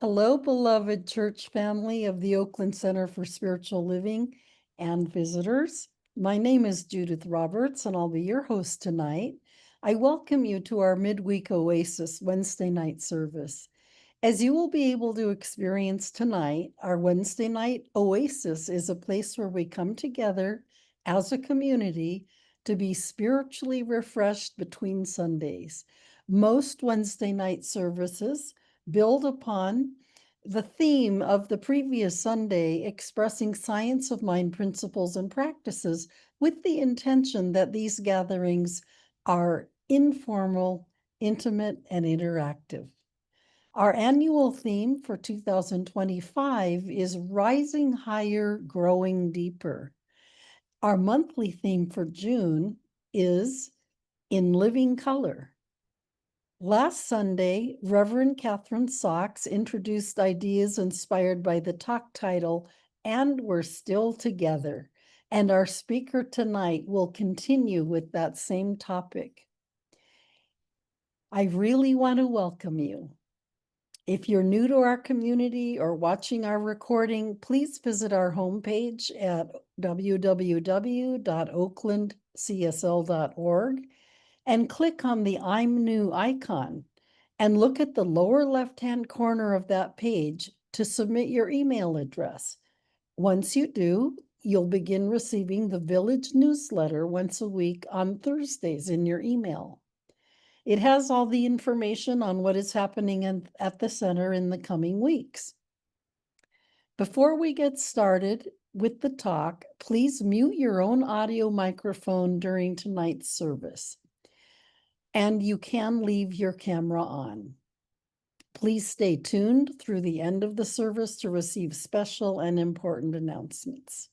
Hello, beloved church family of the Oakland Center for Spiritual Living and visitors. My name is Judith Roberts, and I'll be your host tonight. I welcome you to our midweek Oasis Wednesday night service. As you will be able to experience tonight, our Wednesday night Oasis is a place where we come together as a community to be spiritually refreshed between Sundays. Most Wednesday night services build upon the theme of the previous Sunday, expressing science of mind principles and practices, with the intention that these gatherings are informal, intimate, and interactive. Our annual theme for 2025 is Rising Higher, Growing Deeper. Our monthly theme for June is In Living Color. Last Sunday, Reverend Catherine Sachs introduced ideas inspired by the talk title, And We're Still Together. And our speaker tonight will continue with that same topic. I really want to welcome you. If you're new to our community or watching our recording, please visit our homepage at www.oaklandcsl.org and click on the I'm New icon and look at the lower left-hand corner of that page to submit your email address. Once you do, you'll begin receiving the village newsletter once a week on Thursdays in your email. It has all the information on what is happening at the center in the coming weeks. Before we get started with the talk, please mute your own audio microphone during tonight's service. And you can leave your camera on. Please stay tuned through the end of the service to receive special and important announcements.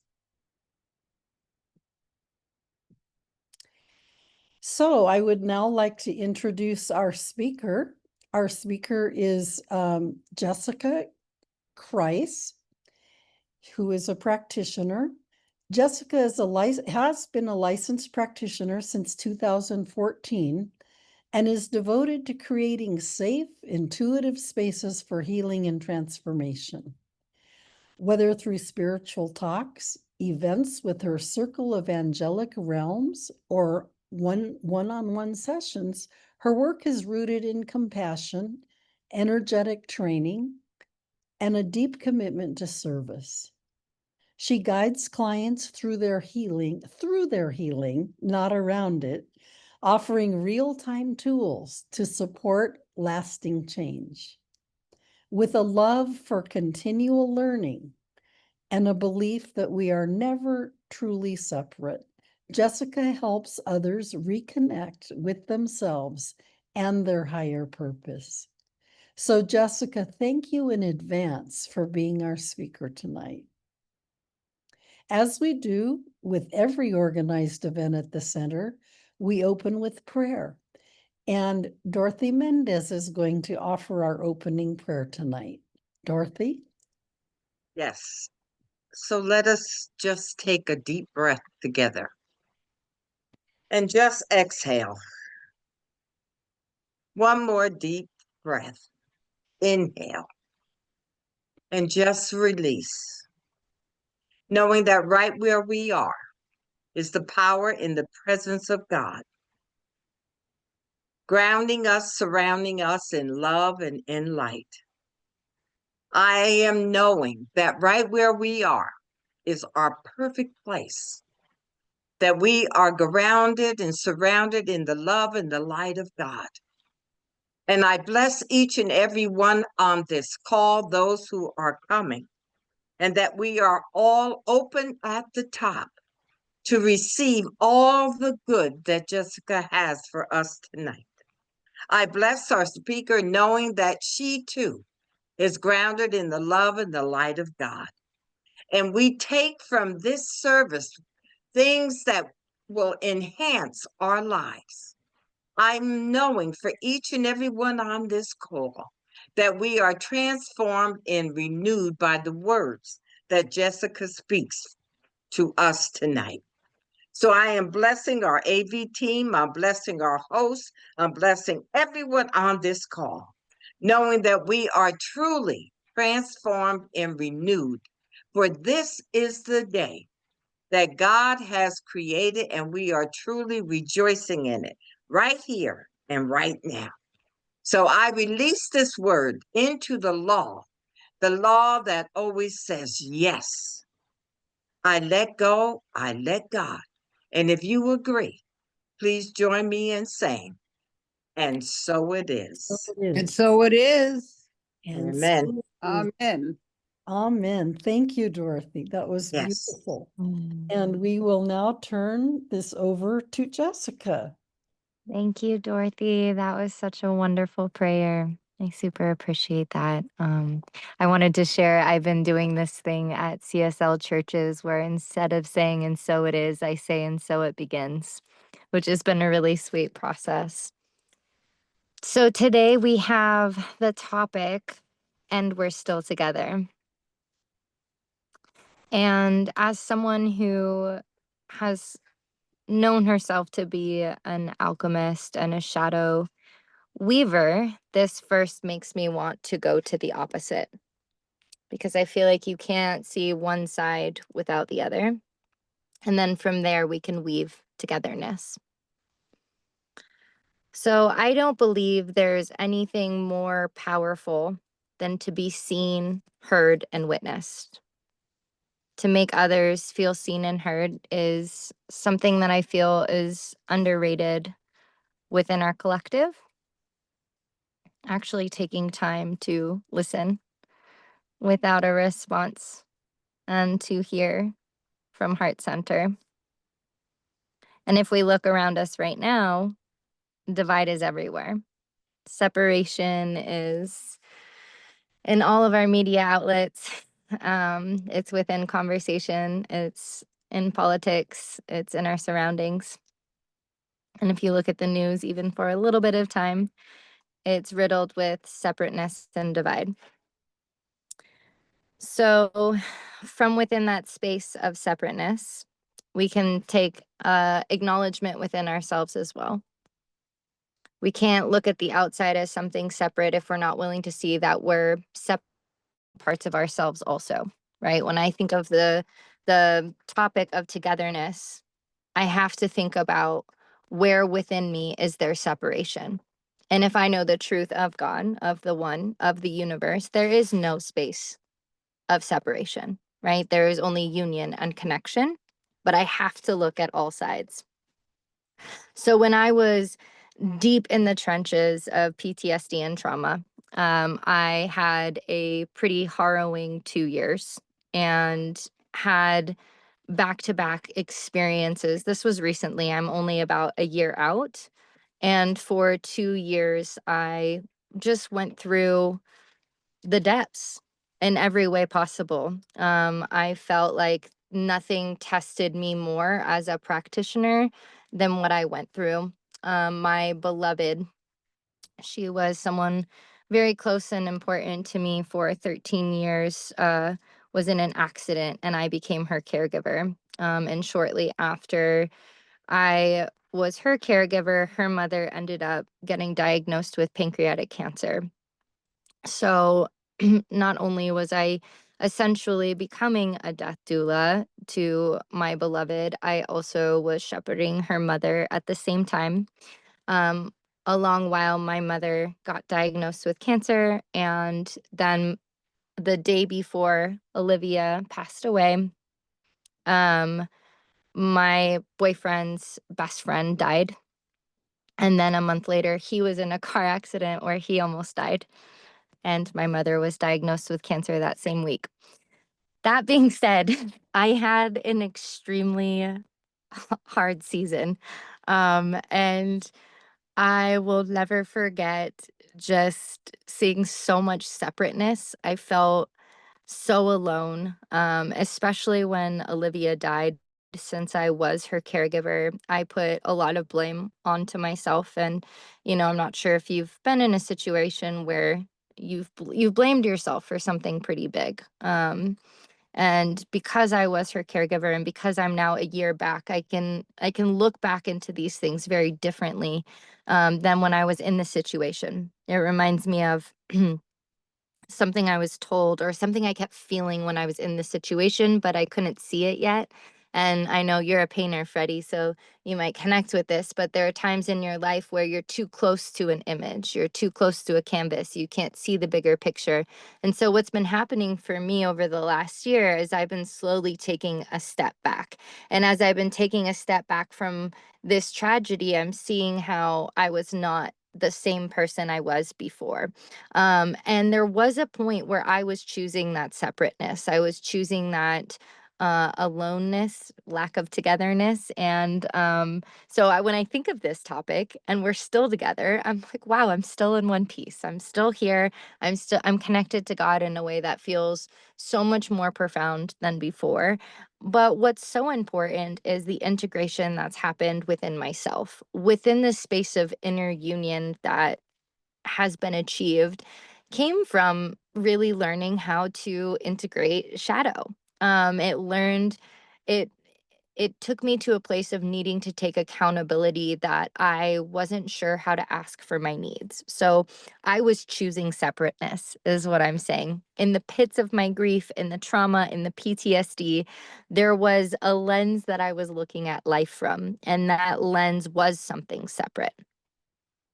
So I would now like to introduce our speaker. Our speaker is Jessica Kreiss, who is a practitioner. Jessica has been a licensed practitioner since 2014 and is devoted to creating safe, intuitive spaces for healing and transformation. Whether through spiritual talks, events with her circle of angelic realms, or one-on-one sessions, her work is rooted in compassion, energetic training, and a deep commitment to service. She guides clients through their healing, not around it, offering real-time tools to support lasting change. With a love for continual learning and a belief that we are never truly separate, Jessica helps others reconnect with themselves and their higher purpose. So, Jessica, thank you in advance for being our speaker tonight. As we do with every organized event at the center, we open with prayer. And Dorothy Mendez is going to offer our opening prayer tonight. Dorothy? Yes. So let us just take a deep breath together and just exhale. One more deep breath. Inhale and just release, knowing that right where we are is the power in the presence of God, grounding us, surrounding us in love and in light. I am knowing that right where we are is our perfect place, that we are grounded and surrounded in the love and the light of God. And I bless each and every one on this call, those who are coming, and that we are all open at the top to receive all the good that Jessica has for us tonight. I bless our speaker, knowing that she too is grounded in the love and the light of God. And we take from this service things that will enhance our lives. I'm knowing for each and every one on this call that we are transformed and renewed by the words that Jessica speaks to us tonight. So I am blessing our AV team, I'm blessing our hosts, I'm blessing everyone on this call, knowing that we are truly transformed and renewed. For this is the day that God has created, and we are truly rejoicing in it right here and right now. So I release this word into the law that always says yes. I let go, I let God. And if you agree, please join me in saying, and so it So is. it And is. so it is. And Amen. so it is. Amen. Amen. Thank you, Dorothy. That was Yes. beautiful. Mm. And we will now turn this over to Jessica. Thank you, Dorothy. That was such a wonderful prayer. I super appreciate that. I wanted to share, I've been doing this thing at CSL churches where instead of saying, and so it is, I say, and so it begins, which has been a really sweet process. So today we have the topic, and we're still together. And as someone who has known herself to be an alchemist and a shadow weaver, this first makes me want to go to the opposite because I feel like you can't see one side without the other. And then from there, we can weave togetherness. So I don't believe there's anything more powerful than to be seen, heard, and witnessed. To make others feel seen and heard is something that I feel is underrated within our collective. Actually taking time to listen without a response and to hear from heart center. And if we look around us right now, divide is everywhere. Separation is in all of our media outlets. It's within conversation, it's in politics, it's in our surroundings. And if you look at the news, even for a little bit of time, it's riddled with separateness and divide. So, from within that space of separateness, we can take acknowledgement within ourselves as well. We can't look at the outside as something separate if we're not willing to see that we're separate parts of ourselves also, right? When I think of the topic of togetherness, I have to think about where within me is there separation. And if I know the truth of God, of the one, of the universe, there is no space of separation, right? There is only union and connection, but I have to look at all sides. So when I was deep in the trenches of PTSD and trauma, I had a pretty harrowing 2 years and had back-to-back experiences. This was recently, I'm only about a year out. And for 2 years, I just went through the depths in every way possible. I felt like nothing tested me more as a practitioner than what I went through. My beloved, she was someone very close and important to me for 13 years, was in an accident and I became her caregiver. And shortly after I was her caregiver, her mother ended up getting diagnosed with pancreatic cancer. So not only was I essentially becoming a death doula to my beloved, I also was shepherding her mother at the same time. Um, a long while, my mother got diagnosed with cancer, and then the day before Olivia passed away, my boyfriend's best friend died. And then a month later, he was in a car accident where he almost died. And my mother was diagnosed with cancer that same week. That being said, I had an extremely hard season. And I will never forget just seeing so much separateness. I felt so alone, especially when Olivia died. Since I was her caregiver, I put a lot of blame onto myself. And, I'm not sure if you've been in a situation where you've blamed yourself for something pretty big. And because I was her caregiver and because I'm now a year back, I can look back into these things very differently than when I was in the situation. It reminds me of something I was told or something I kept feeling when I was in the situation, but I couldn't see it yet. And I know you're a painter, Freddie, so you might connect with this, but there are times in your life where you're too close to an image, you're too close to a canvas, you can't see the bigger picture. And so what's been happening for me over the last year is I've been slowly taking a step back. And as I've been taking a step back from this tragedy, I'm seeing how I was not the same person I was before. And there was a point where I was choosing that separateness. I was choosing that aloneness, lack of togetherness. And when I think of this topic and we're still together, I'm like, wow, I'm still in one piece. I'm still here. I'm connected to God in a way that feels so much more profound than before. But what's so important is the integration that's happened within myself, within this space of inner union that has been achieved came from really learning how to integrate shadow. It learned it it took me to a place of needing to take accountability that I wasn't sure how to ask for my needs. So I was choosing separateness, is what I'm saying. In the pits of my grief, in the trauma, in the PTSD, there was a lens that I was looking at life from, and that lens was something separate.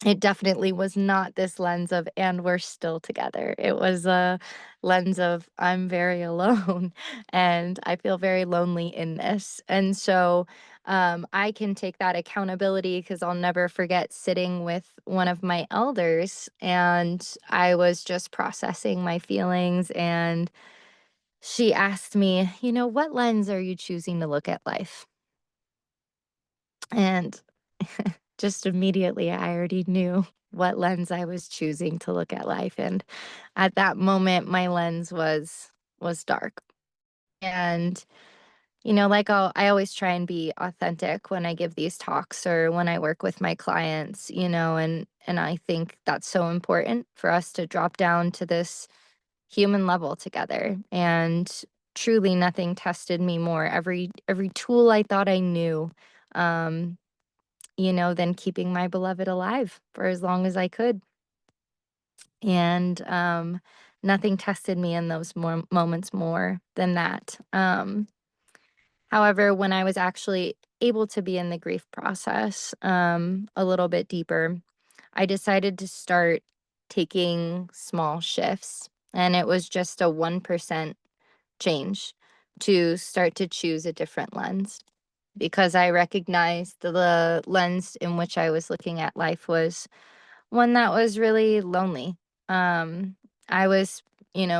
It definitely was not this lens of, and we're still together. It was a lens of, I'm very alone and I feel very lonely in this. And so I can take that accountability because I'll never forget sitting with one of my elders and I was just processing my feelings. And she asked me, what lens are you choosing to look at life? And just immediately, I already knew what lens I was choosing to look at life. And at that moment, my lens was dark. And I always try and be authentic when I give these talks or when I work with my clients, and I think that's so important for us to drop down to this human level together. And truly nothing tested me more. Every tool I thought I knew, um, than keeping my beloved alive for as long as I could. And nothing tested me in those more moments more than that. However, when I was actually able to be in the grief process a little bit deeper, I decided to start taking small shifts. And it was just a 1% change to start to choose a different lens because I recognized the lens in which I was looking at life was one that was really lonely. I was,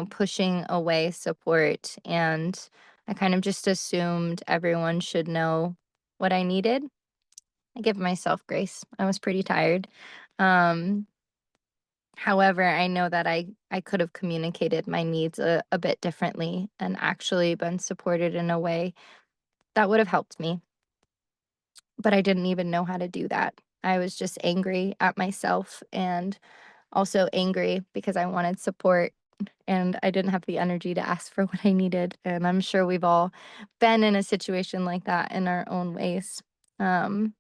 pushing away support and I kind of just assumed everyone should know what I needed. I give myself grace. I was pretty tired. Um, However, I know that I could have communicated my needs a bit differently and actually been supported in a way that would have helped me. But I didn't even know how to do that. I was just angry at myself and also angry because I wanted support and I didn't have the energy to ask for what I needed. And I'm sure we've all been in a situation like that in our own ways. Um,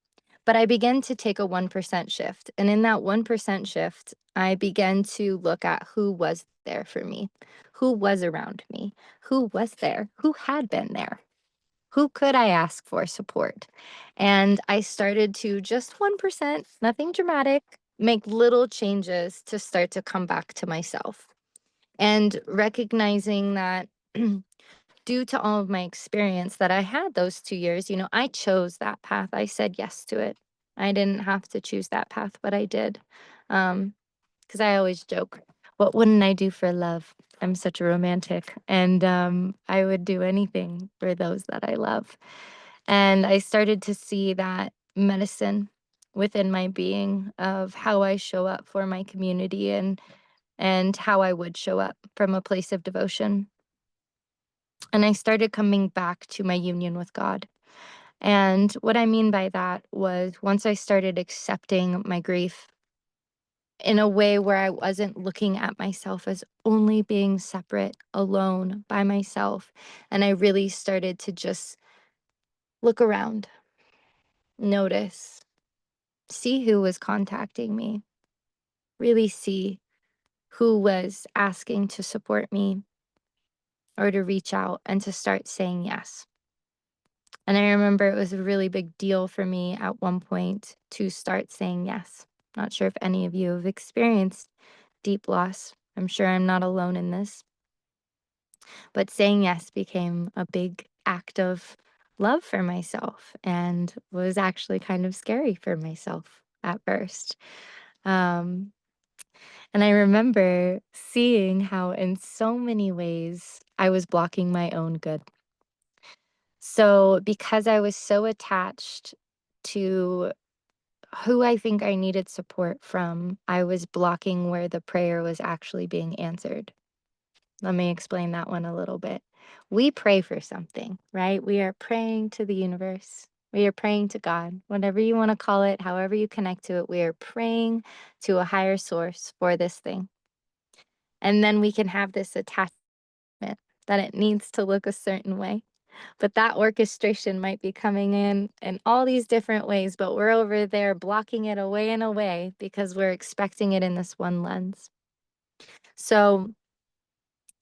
but I began to take a 1% shift. And in that 1% shift, I began to look at who was there for me, who was around me, who was there, who had been there. Who could I ask for support? And I started to just 1%, nothing dramatic, make little changes to start to come back to myself. And recognizing that due to all of my experience that I had those 2 years, I chose that path. I said yes to it. I didn't have to choose that path, but I did. Because I always joke, what wouldn't I do for love? I'm such a romantic, and I would do anything for those that I love. And I started to see that medicine within my being of how I show up for my community and how I would show up from a place of devotion. And I started coming back to my union with God. And what I mean by that was once I started accepting my grief in a way where I wasn't looking at myself as only being separate, alone by myself. And I really started to just look around, notice, see who was contacting me, really see who was asking to support me or to reach out and to start saying yes. And I remember it was a really big deal for me at one point to start saying yes. Not sure if any of you have experienced deep loss. I'm sure I'm not alone in this. But saying yes became a big act of love for myself and was actually kind of scary for myself at first. Um, and I remember seeing how, in so many ways, I was blocking my own good. So, because I was so attached to who I think I needed support from, I was blocking where the prayer was actually being answered. Let me explain that one a little bit. We pray for something, right? We are praying to the universe. We are praying to God, whatever you want to call it, however you connect to it. We are praying to a higher source for this thing. And then we can have this attachment that it needs to look a certain way. But that orchestration might be coming in all these different ways, but we're over there blocking it away and away because we're expecting it in this one lens. So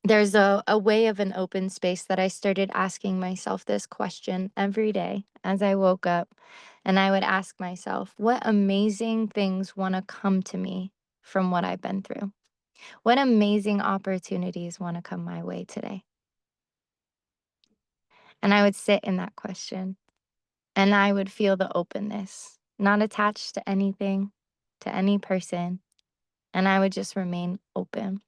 there's a way of an open space that I started asking myself this question every day as I woke up. And I would ask myself, what amazing things want to come to me from what I've been through? What amazing opportunities want to come my way today? And I would sit in that question and I would feel the openness, not attached to anything, to any person. And I would just remain open.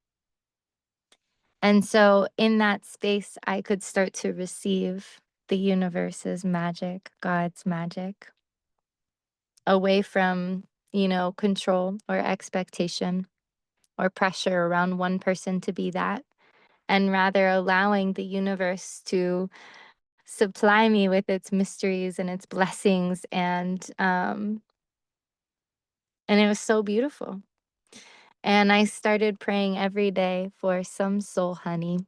And so in that space, I could start to receive the universe's magic, God's magic, away from, control or expectation or pressure around one person to be that, and rather allowing the universe to supply me with its mysteries and its blessings. And it was so beautiful. And I started praying every day for some soul honey.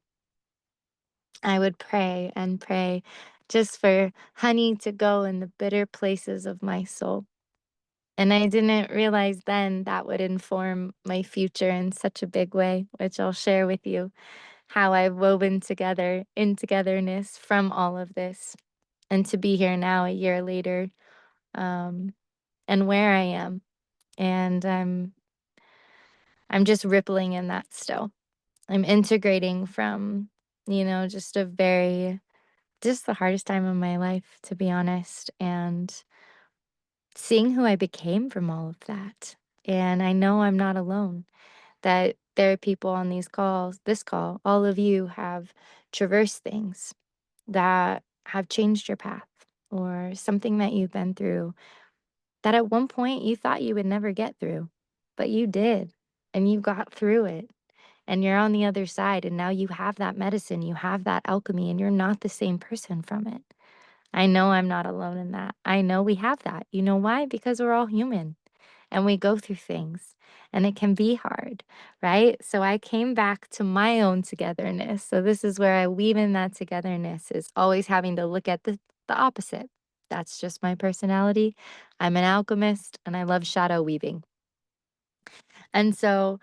I would pray and pray just for honey to go in the bitter places of my soul. And I didn't realize then that would inform my future in such a big way, which I'll share with you how I've woven together in togetherness from all of this. And to be here now a year later, and where I am. And I'm just rippling in that still. I'm integrating from, just just the hardest time of my life, to be honest, and seeing who I became from all of that. And I know I'm not alone, that there are people on this call, all of you have traversed things that have changed your path or something that you've been through that at one point you thought you would never get through, but you did, and you got through it. And you're on the other side, and now you have that medicine, you have that alchemy, and you're not the same person from it. I know I'm not alone in that. I know we have that. You know why? Because we're all human and we go through things and it can be hard, right? So I came back to my own togetherness. So this is where I weave in that togetherness, is always having to look at the opposite. That's just my personality. I'm an alchemist and I love shadow weaving. And so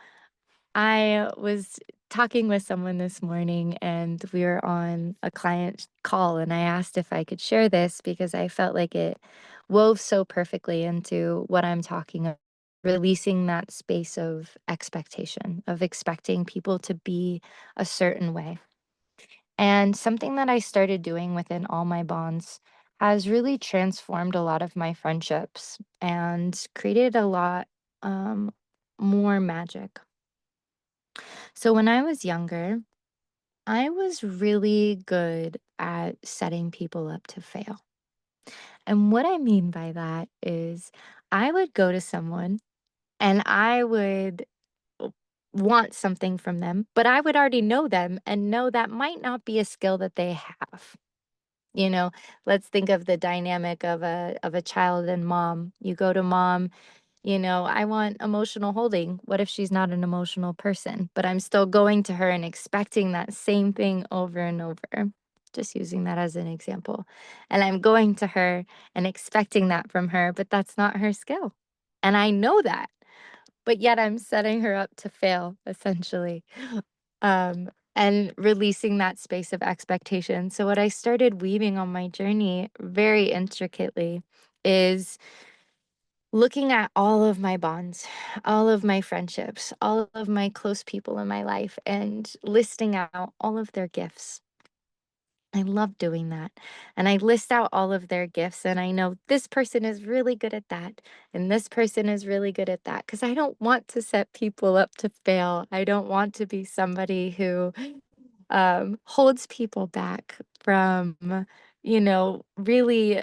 I was talking with someone this morning and we were on a client call, and I asked if I could share this because I felt like it wove so perfectly into what I'm talking about, releasing that space of expectation, of expecting people to be a certain way. And something that I started doing within all my bonds has really transformed a lot of my friendships and created a lot more magic. So when I was younger, I was really good at setting people up to fail. And what I mean by that is I would go to someone and I would want something from them, but I would already know them and know that might not be a skill that they have. You know, let's think of the dynamic of a child and mom. You go to mom, I want emotional holding. What if she's not an emotional person? But I'm still going to her and expecting that same thing over and over. Just using that as an example. And I'm going to her and expecting that from her, but that's not her skill. And I know that. but yet I'm setting her up to fail, essentially. And releasing that space of expectation. So, what I started weaving on my journey very intricately is looking at all of my bonds, all of my friendships, all of my close people in my life, and listing out all of their gifts. I love doing that. And I list out all of their gifts, and I know this person is really good at that, and this person is really good at that, because I don't want to set people up to fail. I don't want to be somebody who holds people back from, really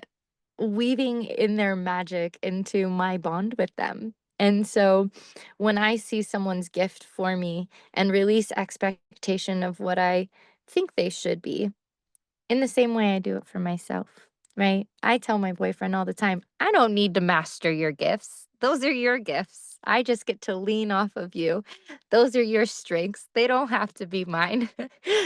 weaving in their magic into my bond with them. And so when I see someone's gift for me and release expectation of what I think they should be, in the same way I do it for myself, right? I tell my boyfriend all the time, I don't need to master your gifts. Those are your gifts. I just get to lean off of you. Those are your strengths. They don't have to be mine.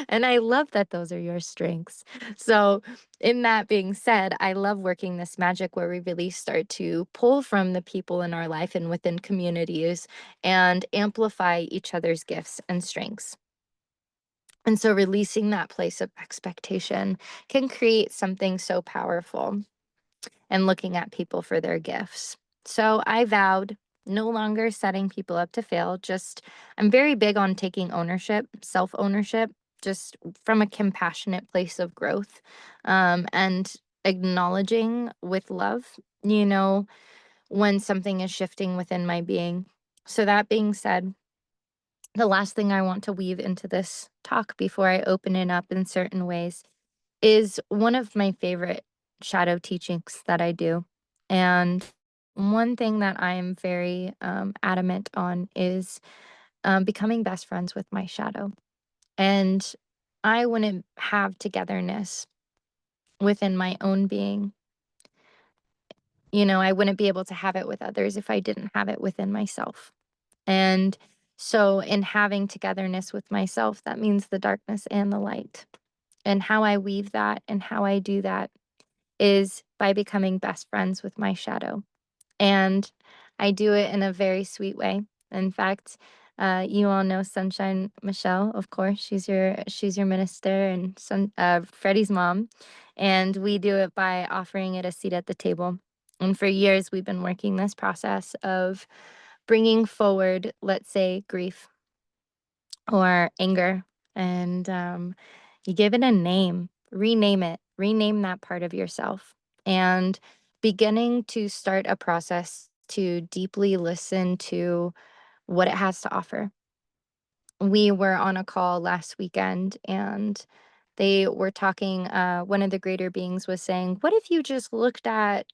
And I love that those are your strengths. So, in that being said, I love working this magic where we really start to pull from the people in our life and within communities and amplify each other's gifts and strengths. And so releasing that place of expectation can create something so powerful, and looking at people for their gifts. So I vowed no longer setting people up to fail. Just, I'm very big on taking ownership, self ownership, just from a compassionate place of growth, and acknowledging with love, you know, when something is shifting within my being. So that being said, the last thing I want to weave into this talk before I open it up in certain ways is one of my favorite shadow teachings that I do. And one thing that I am very adamant on is becoming best friends with my shadow. And I wouldn't have togetherness within my own being. I wouldn't be able to have it with others if I didn't have it within myself. And so, in having togetherness with myself, that means the darkness and the light. And how I weave that and how I do that is by becoming best friends with my shadow. And I do it in a very sweet way. In fact, you all know Sunshine Michelle, of course. She's your minister and Freddie's mom, and we do it by offering it a seat at the table. And for years, we've been working this process of bringing forward, let's say, grief or anger, and you give it a name, rename it, rename that part of yourself, and beginning to start a process to deeply listen to what it has to offer. We were on a call last weekend, and they were talking, one of the greater beings was saying, what if you just looked at,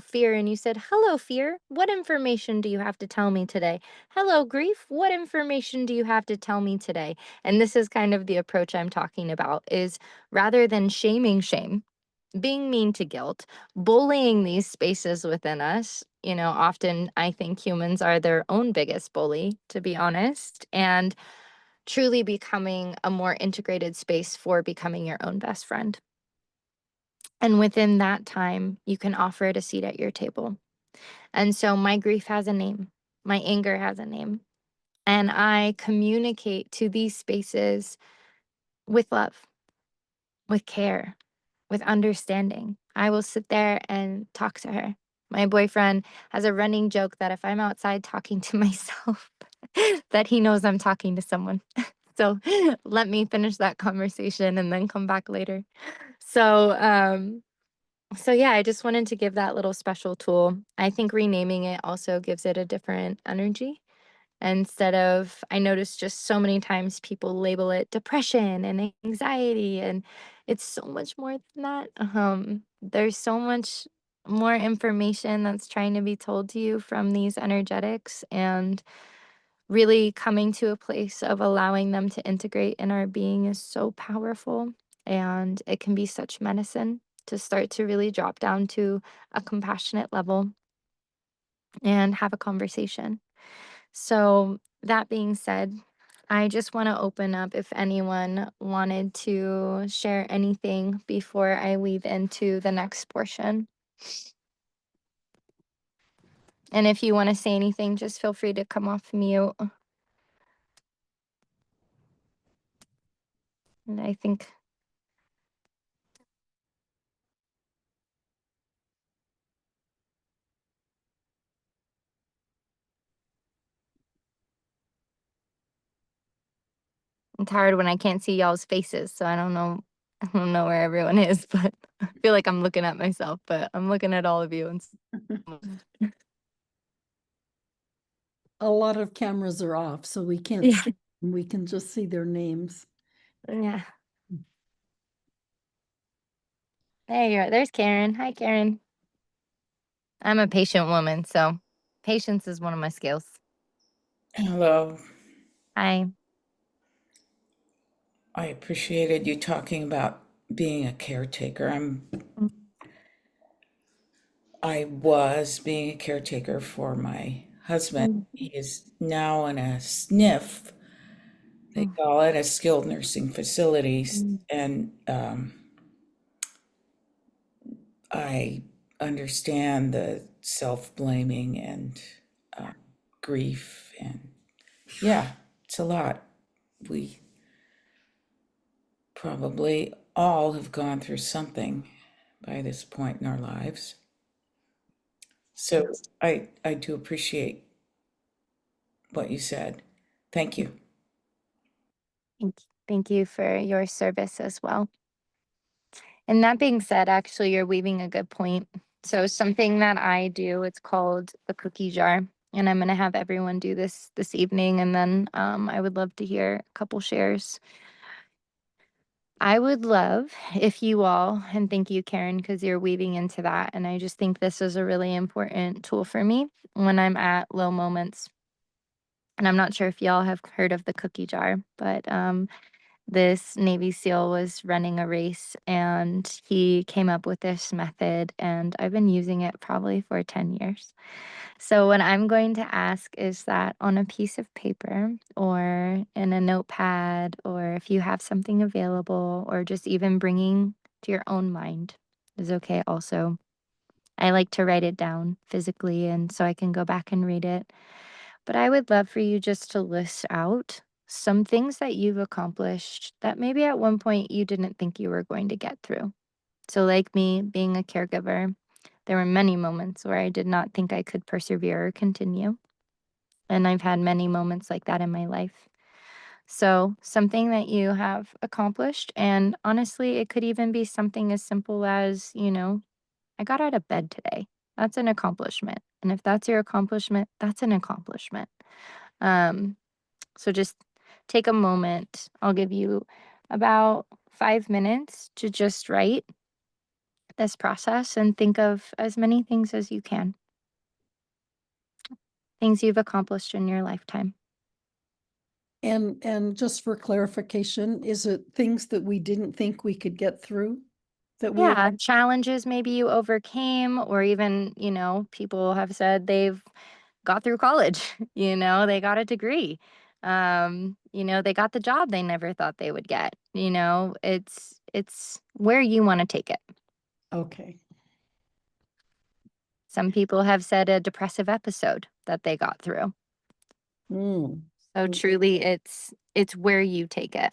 fear, and you said, hello, fear, what information do you have to tell me today? Hello, grief, what information do you have to tell me today? And this is kind of the approach I'm talking about, is rather than shaming shame, being mean to guilt, bullying these spaces within us. Often I think humans are their own biggest bully, to be honest, and truly becoming a more integrated space for becoming your own best friend. And within that time, you can offer it a seat at your table. And so my grief has a name, my anger has a name, and I communicate to these spaces with love, with care, with understanding. I will sit there and talk to her. My boyfriend has a running joke that if I'm outside talking to myself, that he knows I'm talking to someone. So let me finish that conversation and then come back later. So yeah, I just wanted to give that little special tool. I think renaming it also gives it a different energy. Instead of, I notice just so many times people label it depression and anxiety, and it's so much more than that. There's so much more information that's trying to be told to you from these energetics, and really coming to a place of allowing them to integrate in our being is so powerful, and it can be such medicine to start to really drop down to a compassionate level and have a conversation. So, that being said, I just want to open up if anyone wanted to share anything before I weave into the next portion. And if you want to say anything, just feel free to come off mute. And I think it's hard when I can't see y'all's faces, so I don't know. I don't know where everyone is, but I feel like I'm looking at myself, but I'm looking at all of you. A lot of cameras are off, so we can't Yeah. see them. We can just see their names. Yeah. There you are. There's Karen. Hi, Karen. I'm a patient woman, so patience is one of my skills. Hello. Hi. I appreciated you talking about being a caretaker. I was being a caretaker for my husband. He is now in a SNF. They call it a skilled nursing facilities, and I understand the self-blaming and grief, and yeah, it's a lot. We probably all have gone through something by this point in our lives. So I do appreciate what you said. Thank you. Thank you for your service as well. And that being said, actually, you're weaving a good point. So something that I do, it's called the cookie jar. And I'm going to have everyone do this evening. And then I would love to hear a couple shares. I would love if you all, and thank you, Karen, because you're weaving into that. And I just think this is a really important tool for me when I'm at low moments. And I'm not sure if y'all have heard of the cookie jar, but this Navy SEAL was running a race and he came up with this method, and I've been using it probably for 10 years. So, what I'm going to ask is that on a piece of paper or in a notepad, or if you have something available, or just even bringing to your own mind is okay also. I like to write it down physically, and so I can go back and read it. But I would love for you just to list out some things that you've accomplished that maybe at one point you didn't think you were going to get through. So, like me being a caregiver, there were many moments where I did not think I could persevere or continue. And I've had many moments like that in my life. So, something that you have accomplished, and honestly, it could even be something as simple as, I got out of bed today. That's an accomplishment. And if that's your accomplishment, that's an accomplishment. Um, so just take a moment. I'll give you about 5 minutes to just write this process and think of as many things as you can, things you've accomplished in your lifetime. And just for clarification, is it things that we didn't think we could get through? That we Yeah, challenges maybe you overcame, or even, people have said they've got through college, they got a degree. They got the job they never thought they would get. It's where you want to take it. Okay. Some people have said a depressive episode that they got through. Mm. So truly it's where you take it.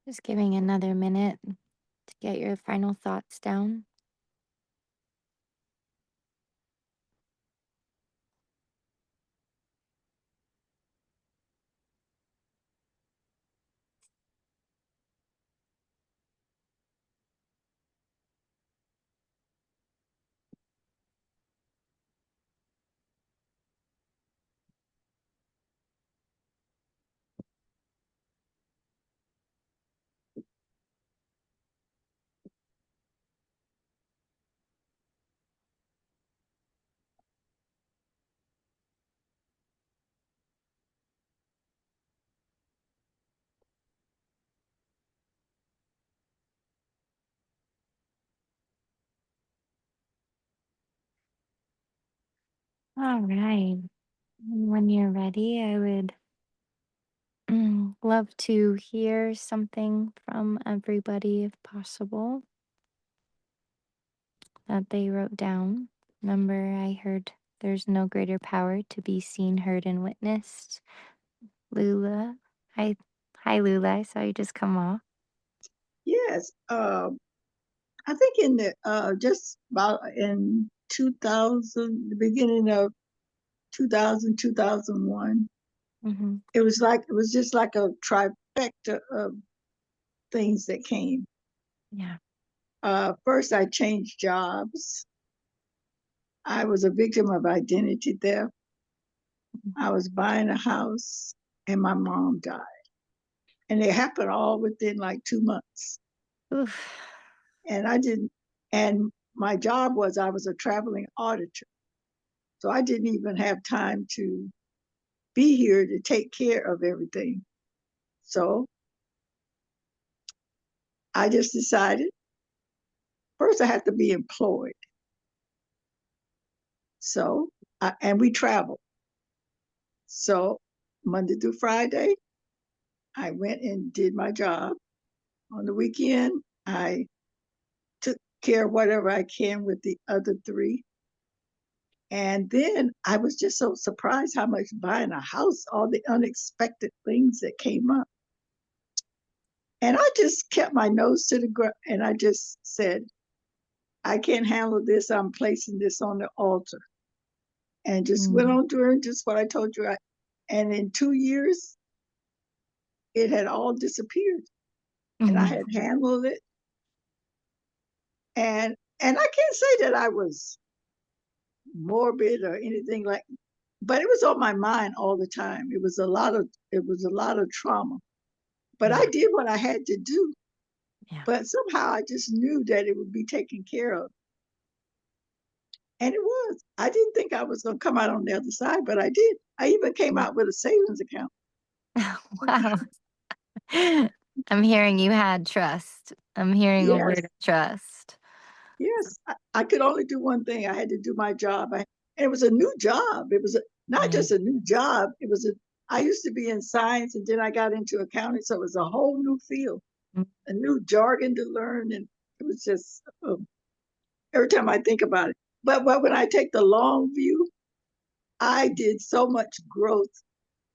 Just giving another minute to get your final thoughts down. All right. And when you're ready, I would love to hear something from everybody if possible that they wrote down. Remember, I heard there's no greater power to be seen, heard, and witnessed. Lula. Hi, Lula. I saw you just come off. Yes. I think in the just about in 2000, the beginning of 2000, 2001, Mm-hmm. it was just like a trifecta of things that came. Yeah. First, I changed jobs. I was a victim of identity theft. I was buying a house, and my mom died, and it happened all within like 2 months. Oof. And I didn't. And my job was I was a traveling auditor, so I didn't even have time to be here to take care of everything. So I just decided first I had to be employed. So and we traveled. So Monday through Friday, I went and did my job. On the weekend, I took care of whatever I can with the other three. And then I was just so surprised how much buying a house, all the unexpected things that came up. And I just kept my nose to the ground and I just said, I can't handle this. I'm placing this on the altar. And just went on doing just what I told you. And in 2 years, it had all disappeared. And I had handled it. And I can't say that I was morbid or anything like, but it was on my mind all the time. It was a lot of trauma. But I did what I had to do. Yeah. But somehow I just knew that it would be taken care of. And it was. I didn't think I was going to come out on the other side, but I did. I even came out with a savings account. Wow. I'm hearing you had trust. I'm hearing a word Yes, of trust. yes. I could only do one thing. I had to do my job. And it was a new job. It was not Yeah. just a new job. I used to be in science and then I got into accounting. So it was a whole new field, Mm. a new jargon to learn. And it was just, every time I think about it. But when I take the long view, I did so much growth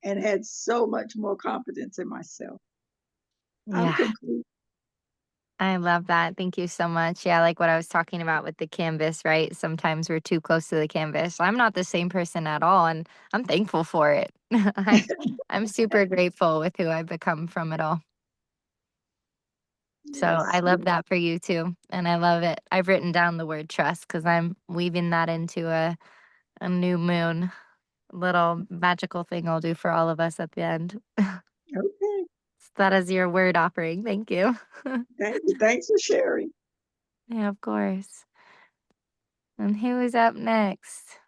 and had so much more confidence in myself. I'm Yeah. complete. I love that. Thank you so much. Yeah, like what I was talking about with the canvas, right? Sometimes we're too close to the canvas. I'm not the same person at all, and I'm thankful for it. I'm super grateful with who I've become from it all. So I Yes. love that for you too. And I love it. I've written down the word trust because I'm weaving that into a new moon little magical thing I'll do for all of us at the end. Okay. That is your word offering. Thank you. Thank you. Thanks for sharing. Yeah, of course. And who is up next?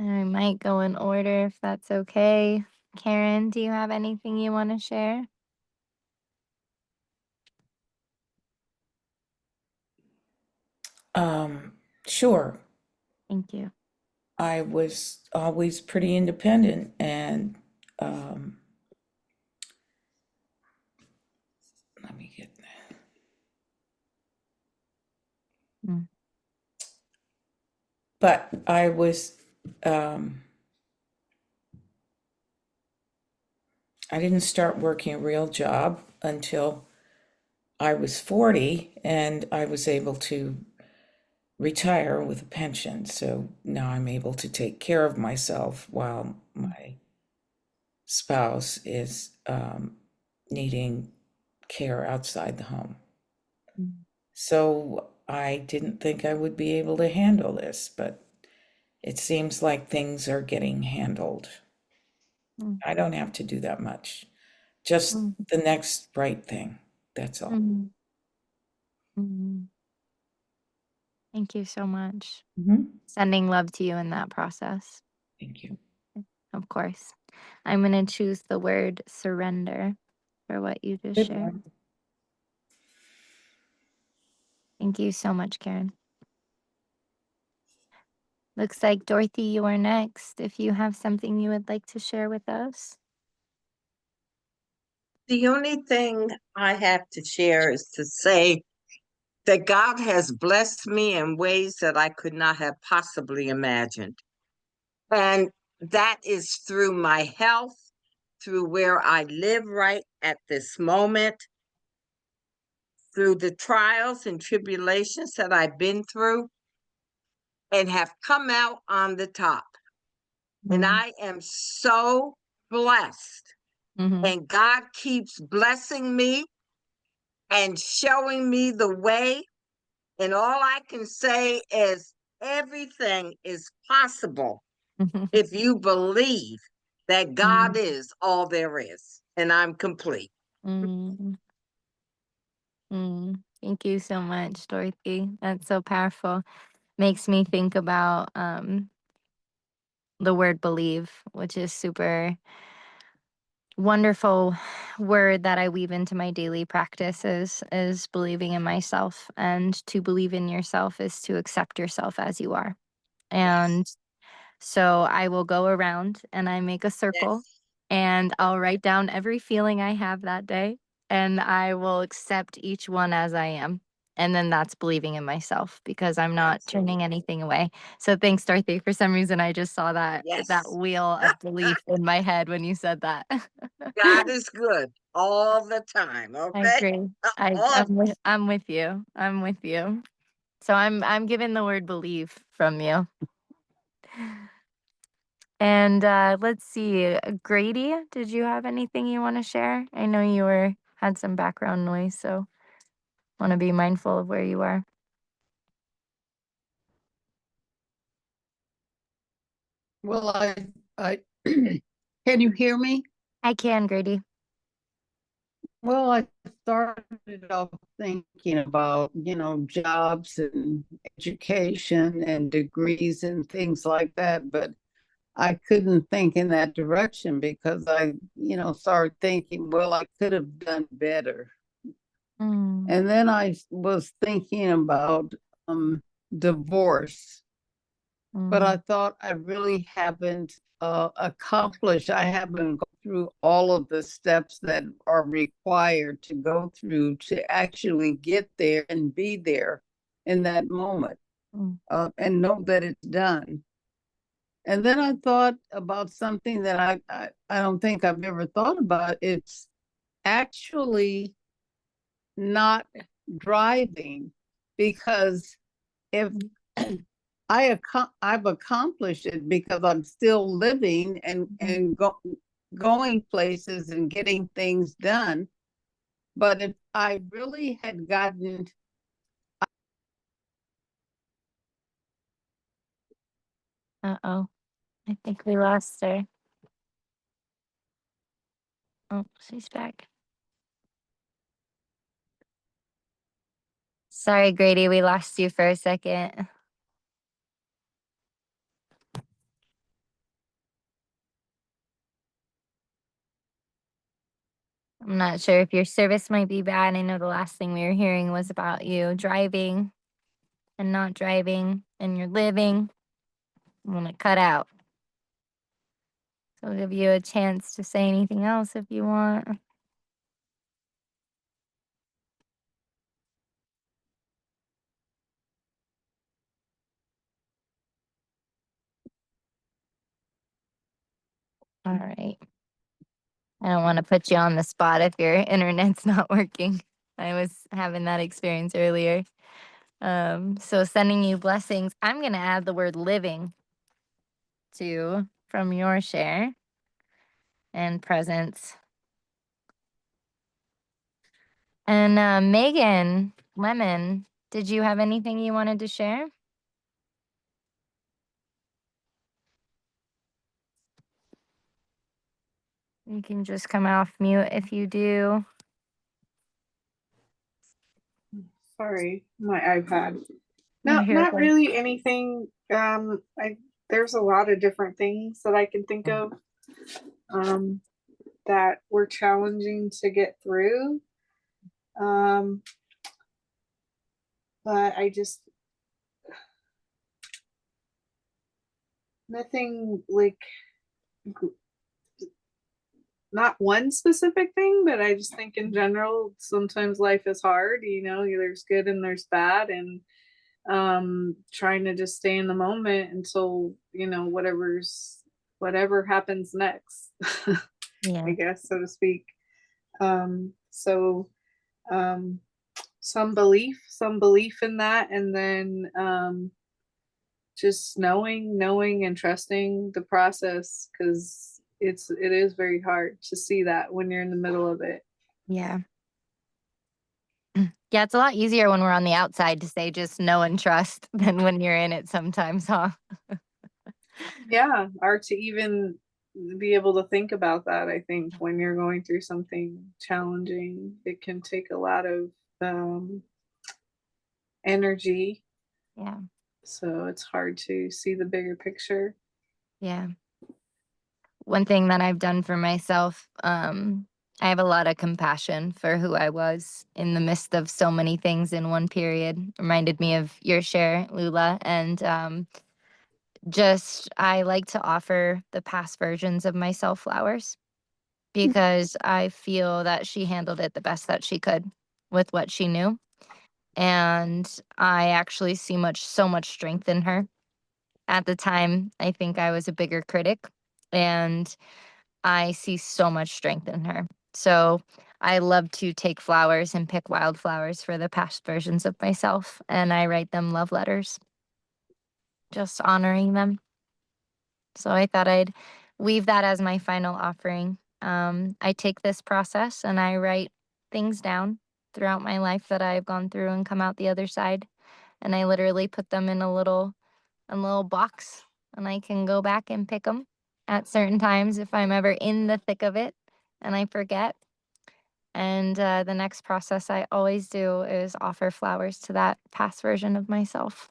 I might go in order if that's okay. Karen, do you have anything you want to share? Sure. Thank you. I was always pretty independent and um, let me get that. Mm. But I was um, I didn't start working a real job until I was 40, and I was able to retire with a pension. So now I'm able to take care of myself while my spouse is needing care outside the home. So I didn't think I would be able to handle this, but it seems like things are getting handled. Mm. I don't have to do that much. Just Mm. the next right thing. That's all. Mm. Mm. Thank you so much. Mhm. Sending love to you in that process, Thank you. of course. I'm going to choose the word surrender for what you just Good shared. one. Thank you so much, Karen. Looks like Dorothy, you are next. If you have something you would like to share with us. The only thing I have to share is to say that God has blessed me in ways that I could not have possibly imagined. And that is through my health, through where I live right at this moment, through the trials and tribulations that I've been through and have come out on the top. And I am so blessed. Mm-hmm. And God keeps blessing me and showing me the way. And all I can say is everything is possible if you believe that God is all there is. And I'm complete. Mm. Mm. Thank you so much, Dorothy. That's so powerful. Makes me think about the word believe, which is super wonderful word that I weave into my daily practice is believing in myself. And to believe in yourself is to accept yourself as you are. And so I will go around and I make a circle Yes. and I'll write down every feeling I have that day and I will accept each one as I am. And then that's believing in myself because I'm not turning Absolutely. anything away. So thanks, Dorothy. For some reason, I just saw that Yes. wheel of belief in my head when you said that. God is good all the time. I Okay. agree. All I'm with you. I'm with you. So I'm given the word believe from you. And let's see, Grady, did you have anything you want to share? I know you had some background noise, so want to be mindful of where you are. Well, I can you hear me? I can, Grady. Well, I started off thinking about, jobs and education and degrees and things like that, but I couldn't think in that direction because I, started thinking, well, I could have done better. Mm, And then I was thinking about divorce, but I mm, thought I really haven't accomplished, I haven't gone through all of the steps that are required to go through to actually get there and be there in that moment mm, and know that it's done. And then I thought about something that I don't think I've ever thought about. It's actually not driving because if I've accomplished it because I'm still living and going places and getting things done. But if I really had gotten Uh-oh. I think we lost her. Oh, she's back. Sorry, Grady, we lost you for a second. I'm not sure if your service might be bad. I know the last thing we were hearing was about you driving and not driving and you're living. I'm going to cut out. So I'll give you a chance to say anything else if you want. All right. I don't want to put you on the spot if your internet's not working. I was having that experience earlier. So sending you blessings. I'm going to add the word living to from your share and presence. And Megan Lemon, did you have anything you wanted to share? You can just come off mute if you do. Sorry, my iPad. No, No, you're not okay. really anything. There's a lot of different things that I can think of that were challenging to get through. But I just nothing like not one specific thing, but I just think in general, sometimes life is hard, there's good and there's bad, and trying to just stay in the moment until, whatever happens next, Yeah. I guess, so to speak. So some belief in that, and then just knowing and trusting the process, because it is very hard to see that when you're in the middle of it. Yeah. Yeah, it's a lot easier when we're on the outside to say just know and trust than when you're in it sometimes, huh? Yeah, or to even be able to think about that. I think when you're going through something challenging, it can take a lot of energy, Yeah. so it's hard to see the bigger picture. Yeah. One thing that I've done for myself, I have a lot of compassion for who I was in the midst of so many things in one period. Reminded me of your share, Lula. And just I like to offer the past versions of myself flowers because I feel that she handled it the best that she could with what she knew. And I actually see so much strength in her. At the time, I think I was a bigger critic, and I see so much strength in her. So I love to take flowers and pick wildflowers for the past versions of myself, and I write them love letters, just honoring them. So I thought I'd weave that as my final offering. I take this process and I write things down throughout my life that I've gone through and come out the other side. And I literally put them in a little box, and I can go back and pick them at certain times if I'm ever in the thick of it and I forget. And the next process I always do is offer flowers to that past version of myself.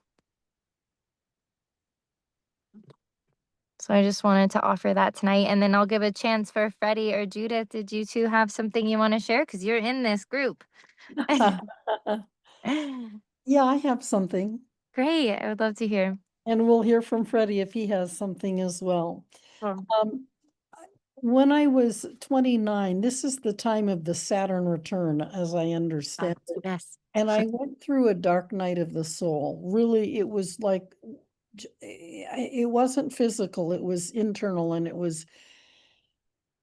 So I just wanted to offer that tonight, and then I'll give a chance for Freddie or Judith. Did you two have something you want to share? Because you're in this group. Yeah, I have something, Great. I would love to hear. and we'll hear from Freddie if he has something as well. Cool. When I was 29, this is the time of the Saturn return, as I understand it. Yes. And I went through a dark night of the soul. Really, it was like, it wasn't physical, it was internal, and it was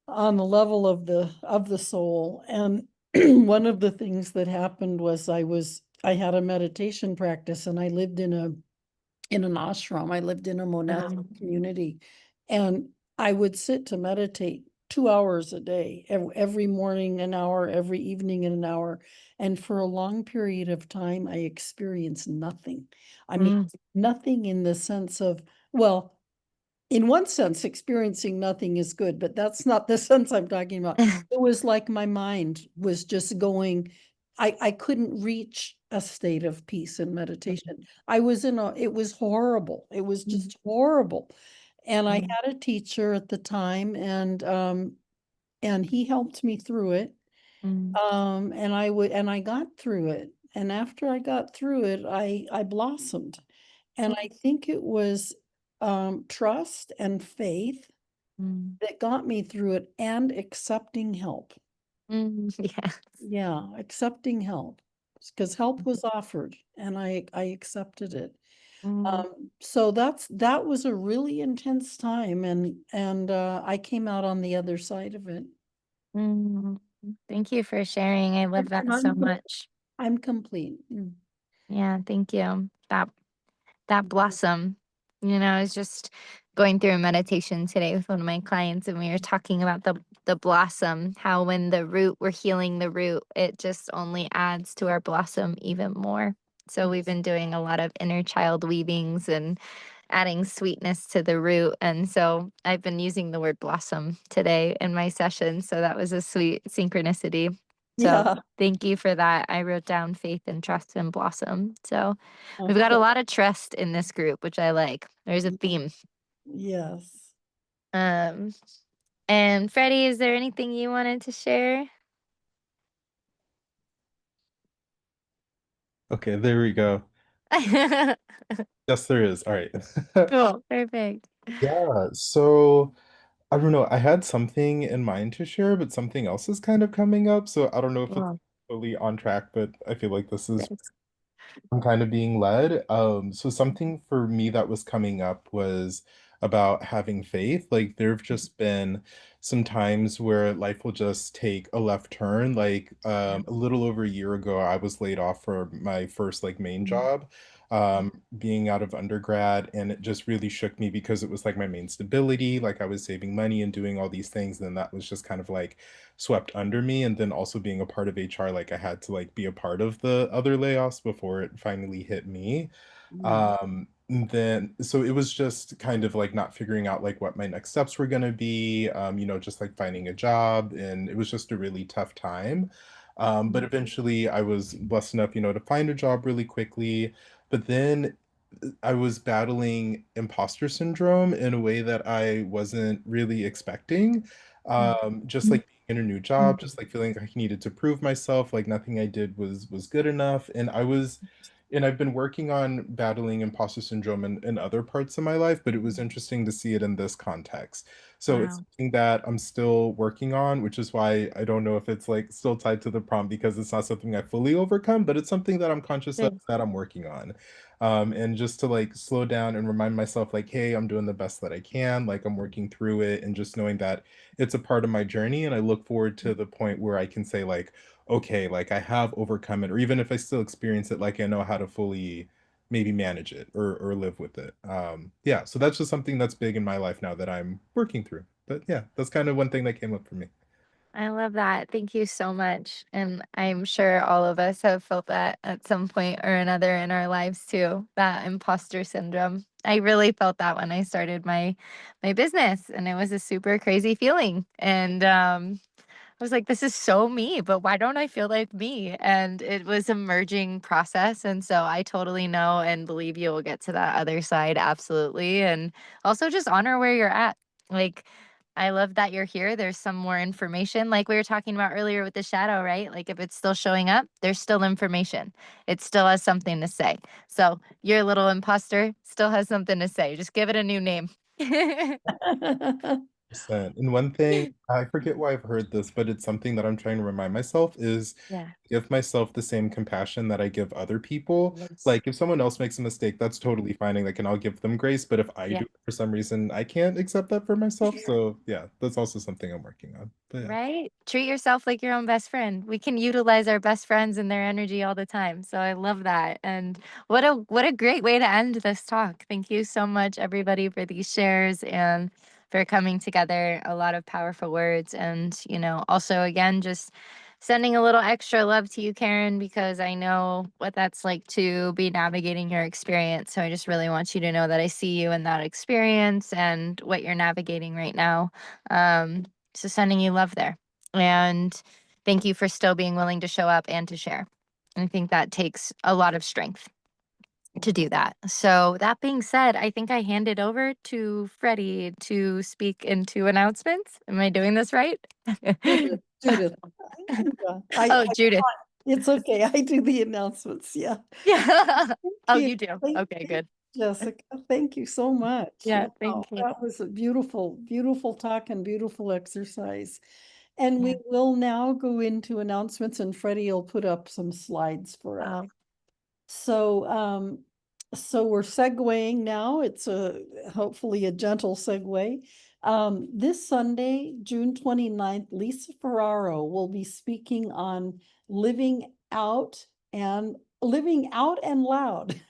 on the level of the soul. And one of the things that happened was I had a meditation practice, and I lived in an ashram. I lived in a monastic community, and I would sit to meditate 2 hours a day, every morning an hour, every evening an hour. And for a long period of time, I experienced nothing. I mean, nothing in the sense of, well, in one sense, experiencing nothing is good, but that's not the sense I'm talking about. It was like my mind was just going, I couldn't reach a state of peace and meditation. I was it was horrible. It was just horrible. And I had a teacher at the time, and he helped me through it. And I got through it. And after I got through it, I blossomed. And I think it was trust and faith that got me through it, and accepting help. Yeah. Yeah, accepting help, because help was offered, and I accepted it. So that was a really intense time, and I came out on the other side of it. Mm, thank you for sharing. I love that And so much. I'm complete. Yeah, thank you. That blossom, I was just going through a meditation today with one of my clients, and we were talking about the blossom, how when we're healing the root, it just only adds to our blossom even more. So we've been doing a lot of inner child weavings and adding sweetness to the root. And so I've been using the word blossom today in my session. So that was a sweet synchronicity. So Yeah. thank you for that. I wrote down faith and trust and blossom. So we've got Okay. a lot of trust in this group, which I like. There's a theme. Yes. Um, and Freddie, is there anything you wanted to share? Okay, there we go. Yes, there is. All right. Cool. Perfect. Yeah, so I don't know. I had something in mind to share, but something else is kind of coming up. So I don't know if it's Cool. fully on track, but I feel like this is Yes. I'm kind of being led. So something for me that was coming up was about having faith. Like there have just been some times where life will just take a left turn. Like a little over a year ago, I was laid off for my first like main job, being out of undergrad, and it just really shook me because it was like my main stability. Like I was saving money and doing all these things, and then that was just kind of like swept under me. And then also being a part of HR, like I had to like be a part of the other layoffs before it finally hit me. And then so it was just kind of like not figuring out like what my next steps were going to be, just like finding a job, and it was just a really tough time. But eventually I was blessed enough, to find a job really quickly. But then I was battling imposter syndrome in a way that I wasn't really expecting. Just like being in a new job, just like feeling like I needed to prove myself, like nothing I did was good enough. And I've been working on battling imposter syndrome in other parts of my life, but it was interesting to see it in this context. So it's Wow. something that I'm still working on, which is why I don't know if it's like still tied to the prompt because it's not something I fully overcome, but it's something that I'm conscious of Good. that I'm working on. And just to like slow down and remind myself like, hey, I'm doing the best that I can, like I'm working through it, and just knowing that it's a part of my journey, and I look forward to the point where I can say like, okay, like I have overcome it, or even if I still experience it, like I know how to fully maybe manage it or live with it. Yeah, so that's just something that's big in my life now that I'm working through. But yeah, that's kind of one thing that came up for me. I love that. Thank you so much. And I'm sure all of us have felt that at some point or another in our lives too, that imposter syndrome. I really felt that when I started my business, and it was a super crazy feeling. And I was like, this is so me, but why don't I feel like me? And it was a merging process. And so I totally know and believe you will get to that other side. Absolutely. And also just honor where you're at. Like, I love that you're here. There's some more information, like we were talking about earlier with the shadow, right? Like, if it's still showing up, there's still information. It still has something to say. So, your little imposter still has something to say. Just give it a new name. 100%. And one thing, I forget why I've heard this, but it's something that I'm trying to remind myself is Yeah. give myself the same compassion that I give other people. Yes. Like if someone else makes a mistake, that's totally fine. And like, and I'll give them grace. But if I Yeah. do it for some reason, I can't accept that for myself. So yeah, that's also something I'm working on. But yeah. Right? Treat yourself like your own best friend. We can utilize our best friends and their energy all the time. So I love that. And what a great way to end this talk. Thank you so much everybody for these shares and for coming together. A lot of powerful words, and also again just sending a little extra love to you, Karen, because I know what that's like to be navigating your experience. So I just really want you to know that I see you in that experience and what you're navigating right now. So sending you love there. And thank you for still being willing to show up and to share. I think that takes a lot of strength to do that. So that being said, I think I hand it over to Freddie to speak into announcements. Am I doing this right? Judith. Yeah, Oh, Judith. it's okay. I do the announcements. Yeah. Yeah. Oh, you. you do. Thank Okay, you, good. Jessica, thank you so much. Yeah, Wow, thank you. that was a beautiful, beautiful talk and beautiful exercise. And Yeah. we will now go into announcements, and Freddie will put up some slides for us. Oh, So we're segueing now. It's hopefully a gentle segue This Sunday, June 29th, Lisa Ferraro will be speaking on living out and loud.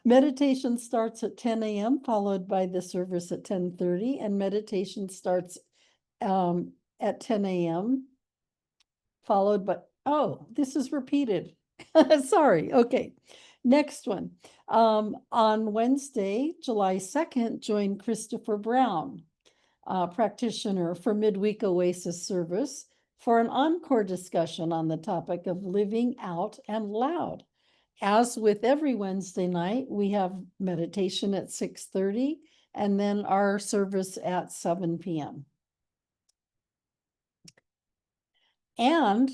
Meditation starts at 10 a.m., followed by the service at 10:30, and meditation starts at 10 a.m., followed by, oh, this is repeated. Sorry. Okay. Next one. On Wednesday, July 2nd, join Christopher Brown, practitioner for Midweek Oasis service, for an encore discussion on the topic of living out and loud. As with every Wednesday night, we have meditation at 6:30 and then our service at 7 p.m. And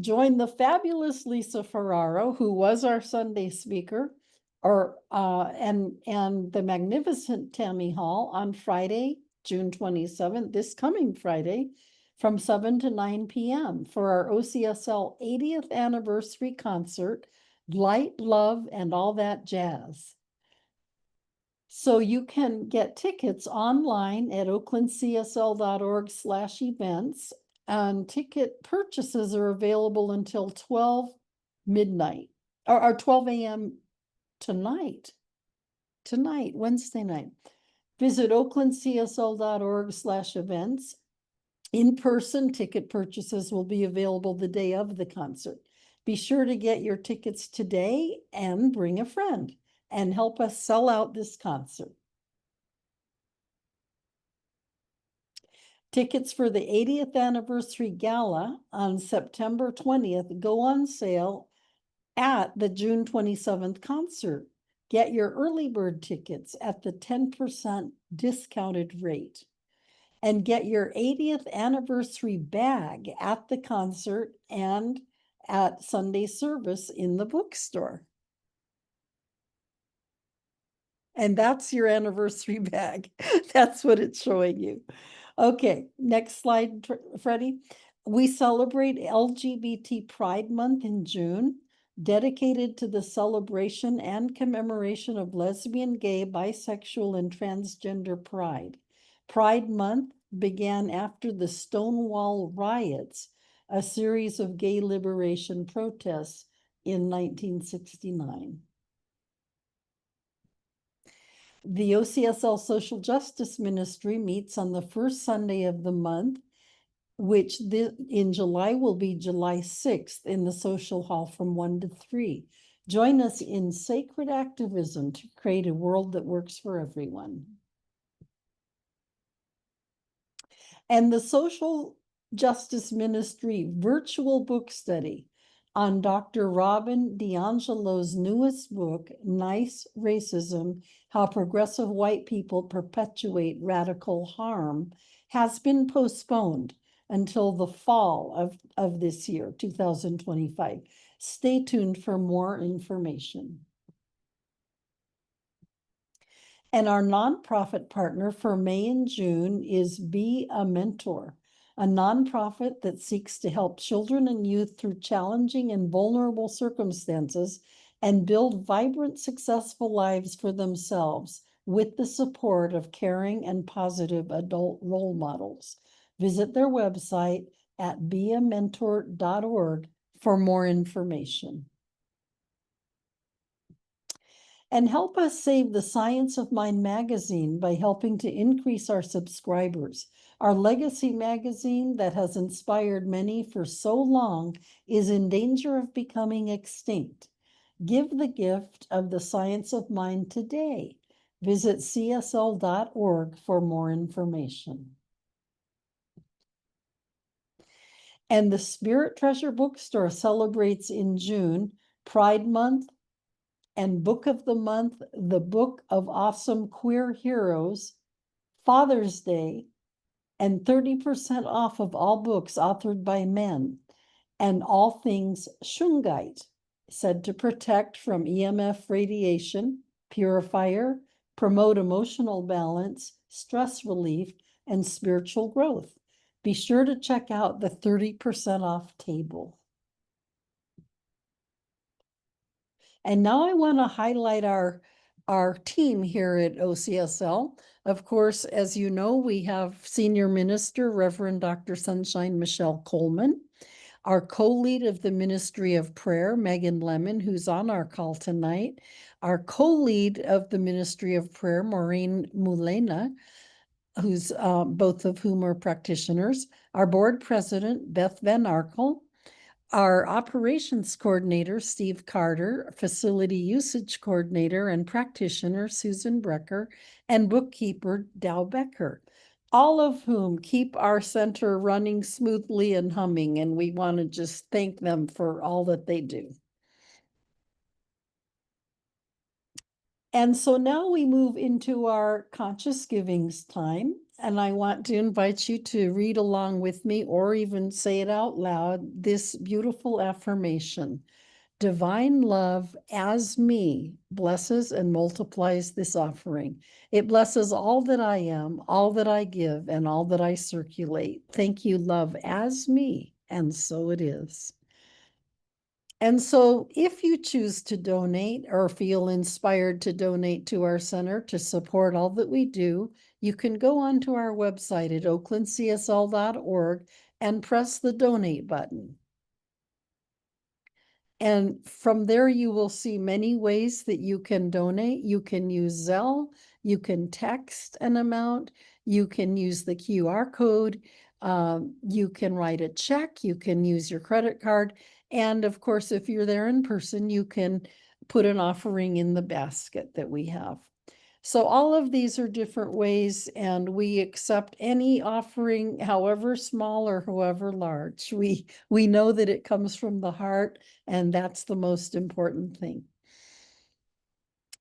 join the fabulous Lisa Ferraro, who was our Sunday speaker, and the magnificent Tammy Hall on Friday, June 27th, this coming Friday, from 7 to 9 p.m. for our OCSL 80th anniversary concert, Light, Love, and All That Jazz. So you can get tickets online at oaklandcsl.org/events, and ticket purchases are available until 12 midnight or 12 a.m. tonight, Wednesday night. Visit oaklandcsl.org/events. In-person ticket purchases will be available the day of the concert. Be sure to get your tickets today and bring a friend and help us sell out this concert. Tickets for the 80th anniversary gala on September 20th go on sale at the June 27th concert. Get your early bird tickets at the 10% discounted rate. And get your 80th anniversary bag at the concert and at Sunday service in the bookstore. And that's your anniversary bag. That's what it's showing you. Okay, next slide, Freddie. We celebrate LGBT Pride Month in June, dedicated to the celebration and commemoration of lesbian, gay, bisexual, and transgender pride. Pride Month began after the Stonewall riots, a series of gay liberation protests in 1969. The OCSL Social Justice Ministry meets on the first Sunday of the month, which in July will be July 6th in the Social Hall from 1 to 3. Join us in sacred activism to create a world that works for everyone. And the Social Justice Ministry virtual book study on Dr. Robin DiAngelo's newest book, Nice Racism: How Progressive White People Perpetuate Radical Harm, has been postponed until the fall of this year, 2025. Stay tuned for more information. And our nonprofit partner for May and June is Be a Mentor, a nonprofit that seeks to help children and youth through challenging and vulnerable circumstances and build vibrant, successful lives for themselves with the support of caring and positive adult role models. Visit their website at beamentor.org for more information. And help us save the Science of Mind magazine by helping to increase our subscribers. Our legacy magazine that has inspired many for so long is in danger of becoming extinct. Give the gift of the Science of Mind today. Visit csl.org for more information. And the Spirit Treasure Bookstore celebrates in June Pride Month and Book of the Month, the Book of Awesome Queer Heroes, Father's Day, and 30% off of all books authored by men, and all things Shungite, said to protect from EMF radiation, purifier, promote emotional balance, stress relief, and spiritual growth. Be sure to check out the 30% off table. And now I want to highlight our team here at OCSL. Of course, as you know, we have Senior Minister Reverend Dr. Sunshine Michelle Coleman, our co-lead of the Ministry of Prayer, Megan Lemon, who's on our call tonight, our co-lead of the Ministry of Prayer, Maureen Mulena, who's both of whom are practitioners, our board president, Beth Van Arkel, our operations coordinator, Steve Carter, facility usage coordinator and practitioner, Susan Brecker, and bookkeeper, Dow Becker, all of whom keep our center running smoothly and humming, and we want to just thank them for all that they do. And so now we move into our conscious givings time, and I want to invite you to read along with me or even say it out loud, this beautiful affirmation. Divine love as me blesses and multiplies this offering. It blesses all that I am, all that I give, and all that I circulate. Thank you, love, as me, and so it is. And so if you choose to donate or feel inspired to donate to our center to support all that we do, you can go onto our website at oaklandcsl.org and press the donate button. And from there, you will see many ways that you can donate. You can use Zelle, you can text an amount, you can use the QR code, you can write a check, you can use your credit card. And of course, if you're there in person, you can put an offering in the basket that we have. So all of these are different ways, and we accept any offering, however small or however large. We know that it comes from the heart, and that's the most important thing.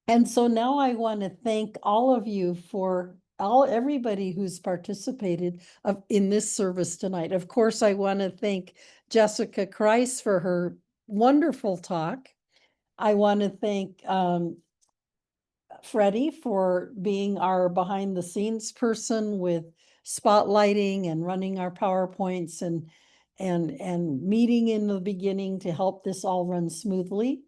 And so now I want to thank all of you for everybody who's participated in this service tonight. Of course, I want to thank Jessica Kreiss for her wonderful talk. I want to thank Freddie for being our behind the scenes person with spotlighting and running our PowerPoints and meeting in the beginning to help this all run smoothly.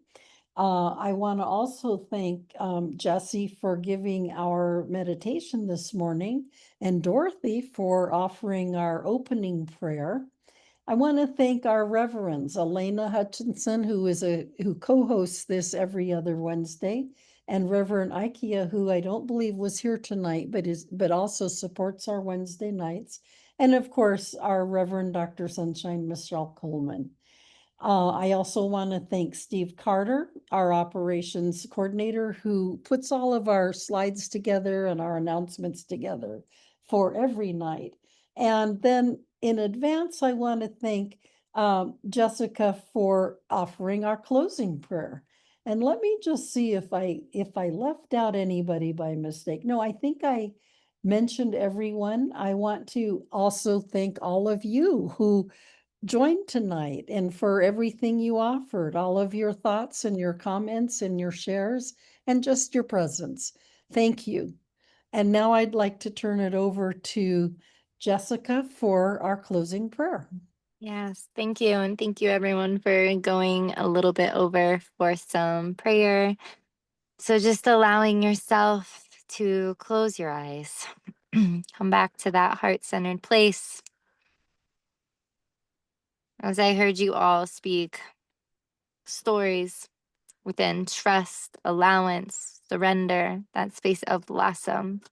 I want to also thank Jesse for giving our meditation this morning and Dorothy for offering our opening prayer. I want to thank our reverends, Elena Hutchinson, who co-hosts this every other Wednesday, and Reverend Ikea, who I don't believe was here tonight, but also supports our Wednesday nights, and of course our Reverend Dr. Sunshine Michelle Coleman. I also want to thank Steve Carter, our operations coordinator, who puts all of our slides together and our announcements together for every night. And then in advance, I want to thank Jessica for offering our closing prayer. And let me just see if I left out anybody by mistake. No, I think I mentioned everyone. I want to also thank all of you who joined tonight and for everything you offered, all of your thoughts and your comments and your shares and just your presence. Thank you. And now I'd like to turn it over to Jessica for our closing prayer. Yes, thank you. And thank you everyone for going a little bit over for some prayer. So just allowing yourself to close your eyes, come back to that heart-centered place. As I heard you all speak stories within trust, allowance, surrender, that space of blossom,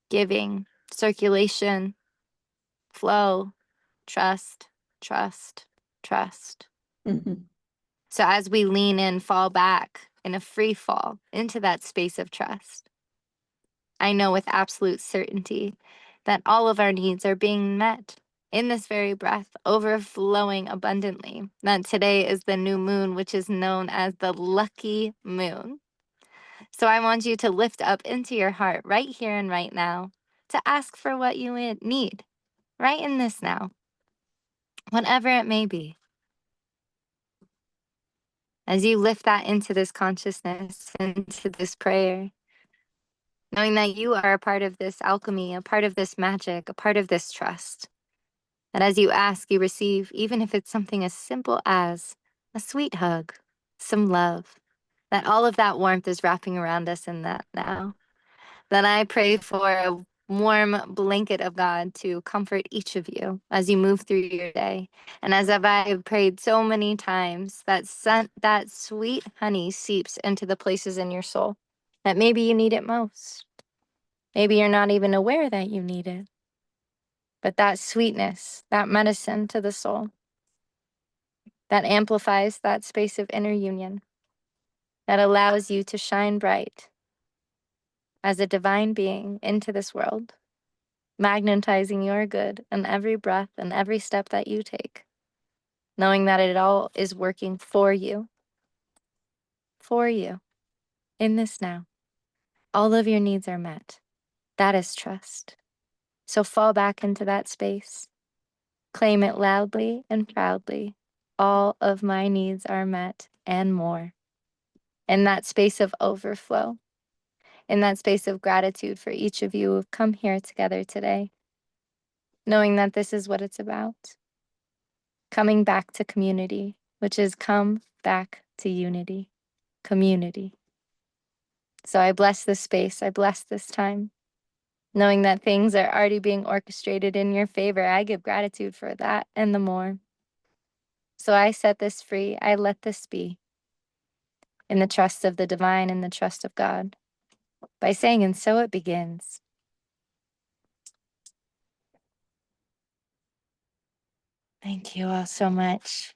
giving, circulation, flow, trust, trust, trust. Mhm. So as we lean in, fall back in a free fall into that space of trust, I know with absolute certainty that all of our needs are being met in this very breath, overflowing abundantly. That today is the new moon, which is known as the lucky moon. So I want you to lift up into your heart right here and right now to ask for what you need right in this now, whatever it may be. As you lift that into this consciousness, into this prayer, knowing that you are a part of this alchemy, a part of this magic, a part of this trust. That as you ask, you receive, even if it's something as simple as a sweet hug, some love, that all of that warmth is wrapping around us in that now. Then I pray for a warm blanket of God to comfort each of you as you move through your day. And as I've prayed so many times, that sweet honey seeps into the places in your soul that maybe you need it most. Maybe you're not even aware that you need it. But that sweetness, that medicine to the soul, that amplifies that space of inner union, that allows you to shine bright as a divine being into this world, magnetizing your good in every breath and every step that you take, knowing that it all is working for you, in this now. All of your needs are met. That is trust. So fall back into that space. Claim it loudly and proudly. All of my needs are met and more. In that space of overflow, in that space of gratitude for each of you who have come here together today, knowing that this is what it's about. Coming back to community, which is come back to unity, community. So I bless this space. I bless this time, knowing that things are already being orchestrated in your favor. I give gratitude for that and the more. So I set this free. I let this be in the trust of the divine and the trust of God by saying, and so it begins. Thank you all so much.